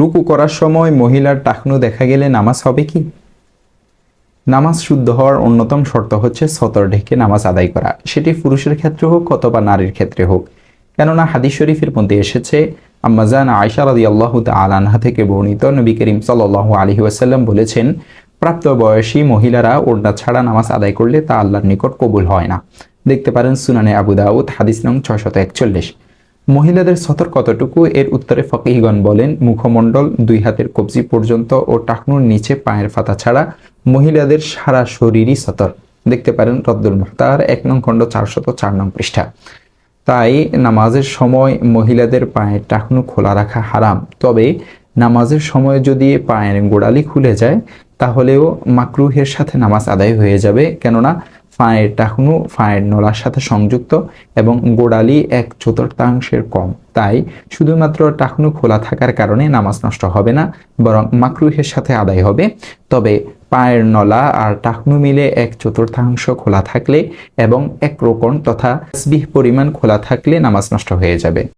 রুকু করার সময় মহিলার টাকনু দেখা গেলে নামাজ হবে কি? নামাজ শুদ্ধ হওয়ার অন্যতম শর্ত হচ্ছে সতর ঢেকে নামাজ আদায় করা, সেটি পুরুষের ক্ষেত্রে হোক অথবা নারীর ক্ষেত্রে হোক। কেননা হাদিস শরীফের মধ্যে এসেছে, আম্মাজান আয়েশা রাদিয়াল্লাহু তাআলা আনহা থেকে বর্ণিত, নবী করিম সাল্লাল্লাহু আলাইহি ওয়াসাল্লাম বলেছেন, প্রাপ্তবয়সী মহিলারা ওড়না ছাড়া নামাজ আদায় করলে তা আল্লাহর নিকট কবুল হয় না। দেখতে পারেন সুনানে আবু দাউদ, হাদিস নং 641। মহিলাদের সতর কতটুকু? এর উত্তরে ফকিহগণ বলেন, মুখমণ্ডল 2 হাতের কবজি পর্যন্ত ও টাকনুর নিচে পায়ের ফাতা ছাড়া মহিলাদের সারা শরীরই সতর। দেখতে পারেন রদ্দুল মুখতার 1 নং খণ্ড 404 নং পৃষ্ঠা। তাই নামাজের সময় মহিলাদের পায়ের টাকনু খোলা রাখা হারাম। তবে নামাজের সময় যদি পায়ের গোড়ালি খুলে যায় তাহলেও মাকরুহের সাথে নামাজ আদায় হয়ে যাবে, কেননা পায়ের টাকনু পায়ের নলার সাথে সংযুক্ত এবং গোড়ালি 1/4 কম। তাই শুধুমাত্র টাকনু খোলা থাকার কারণে নামাজ নষ্ট হবে না, বরং মাকরুহের সাথে আদায় হবে। তবে পায়ের নলা আর টাকনু মিলে 1/4 খোলা থাকলে এবং 1 রোকন তথা তাসবিহ পরিমাণ খোলা থাকলে নামাজ নষ্ট হয়ে যাবে।